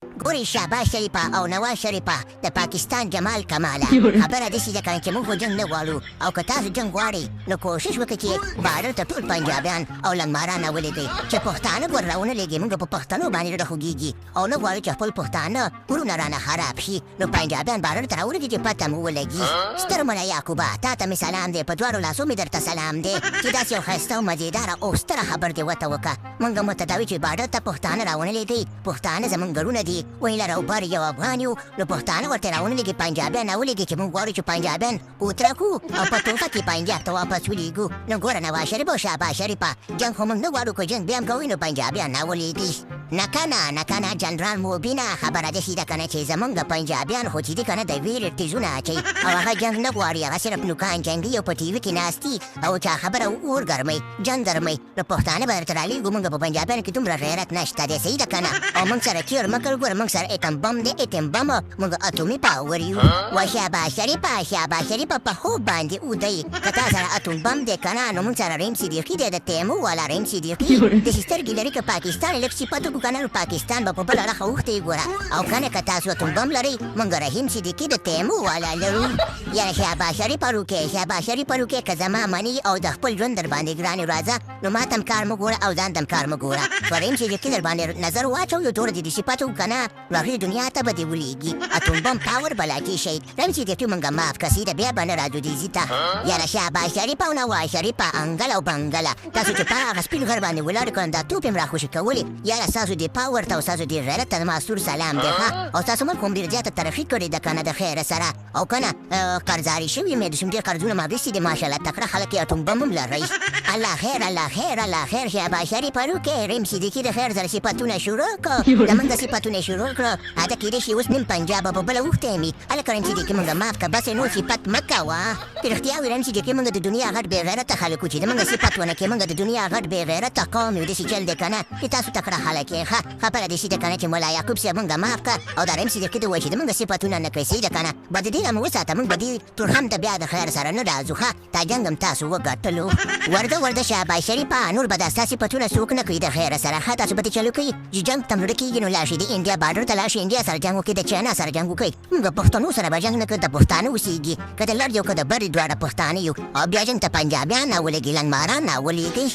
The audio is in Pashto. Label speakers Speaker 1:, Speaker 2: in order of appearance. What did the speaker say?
Speaker 1: ګورې شهباز شریفه او نواز شریفه د پاکستان جمال کماله خبره داسې ده کنه چې موږ خو جنګ نه غواړو او که تاسو جنګ غواړئ نو کوشش وکړئ چې بارډر ته ټول پنجابیان او لنګماران راولېږئ چې پښتانه ګور راونه لېږي موږ په پښتنو باندې زړه خوږېږي او نه غواړو چې خپل پښتانه ورونه رانه خراب شي نو پنجابیان بارډر ته راولېږي چې پته مو ولګي ستر ملا یعقوبه تا ته مې سلام دی په دواړو لاسو مې درته سلام دی چې داسې یو ښایسته او مزېداره او ستره خبر دې ورته وکړه موږ متداوي چې بارډر ته پښتانه راونه لېږئ پښتانه زموږ ګرونه دي وایي لر او بر یو افغان یو نو پښتانه ورته راونه لېږي پنجابیان راولېږي چې موږ غواړو چې پنجابیان وترکو او په توفه کې پنجاب ته واپس ولېږو نو ګوره نواز شریف او شهباز شریفه جنګ خو موږ نه غواړو که جنګ بیا هم کوئ نو پنجابیان راولېږي نه کنه جنرال موبینه خبره داسې ده کنه چې زمونږ پنجابیان خو چې دي کنه د ویرې تیزونه اچوي او هغه جنګ نه غواړي هغه صرف نوکان جنګي او په ټي وي کې ناستي او چا خبره اور ګرموي جنګ ګرموي نو پښتانه به درته رالېږو موږ په پنجابیانو کې دومره غیرت نشته دی صحیح ده کنه او موږ سره کیر مه کوئ ګوره موږ سره ایټم بم دی ایټم بم موږ اتومي پاور یو و شهباز شریفه په خوب باندې ودی که تا سره اتوم بم دی کنه نو موږ سره رحیم صدیقي دی د تیمور والا رحیم صدیقي داسې سترګې لري که پاکستان یې لږ صفت وکړو کنه نو پاکستان به په بله اړخه اوښتی ګوره او کنه که تاسو اتوم بم لرئ موږ رحیم صدیقي د تیمور والا لرو یاره شهباز شریفه روکې که زما مني او د خپل ژوند در باندې ګرانې راځه نو ما ته هم کار مه ګوره او ځان ته هم کار مه ګوره که رحیم صدیقي در باندې نظر واچو یو توره دې د صفت وکړو که نه نو هغې دنیا ته به دې ولېږي اتوم بم پاور به لا کېږي رحیم صدیقي موږ معاف کړه ده بیا به نه راځو دې ځي ته یاره شهباز شریفه او نواز شریفه انګله او بنګله تاسو چې په هغه سپین غر باندې ولاړ کړم دا توپ یې م راخوشي کولې یاره ستاسو دې پاور ته او ستاسو دې غیرت ته زما سور سلام دی ښه او ستاسو ملک هم ډېر زیاته ترقي کړې ده که نه د خیره سره او که نه قرضاري شوي مې دوسم ډېر قرضونه مابېستي دي ماشاءالله تکړه خلک یې اتوم بم هم لرئ الله خیر شهباز شریفه روکې رحیم صدیقي د خیر سره صفتونه شروع کړه زموږ صفتونه شروع کړه هغه کېدای شي اوس نیم پنجاب په بله اوښتی مي هلکه رحیم صدیقي موږ معاف کړه بس نور صفت مه کوه که رښتیا وي رحیم صدیقي موږ د دنیا غټ بې غیرته خلک وو چې د موږ صفت ونه کړې موږ د دنیا غټ بې غیرته قوم یو داسې چل دی که نه چې تاسو تکړه خلک یې ښه خبره داسې ده که نه چې ملا یعقوب صاحب موږ معاف کړه او دا رحیم صدیقي ته ووایي چې د موږ صفتونه نه کوي صحیح ده که نه به د دې نه مو وساته موږ به دې تورخم ته بیا د خیر سره نه راځو ښه تا جنګ هم تاسو وګټلو ورده شهباز شریفه نور به دا ستا صفتونه څوک نه کوي د خیره سره ښه تاسو به دې چلو کوي چې جنګ ته مړه کېږي نو لاړ شي د انډیا بارډر ته لاړ شي انډیا سره جنګ وکړي د چاینا سره جنګ وکړي موږ پښتنو سره به جنګ نه کوو د پښتانه اوسېږي که د لر یو که د بر دواړه پښتانه یو او بیا جنګ ته پنجابیان راولېږي لنګماران راولېږي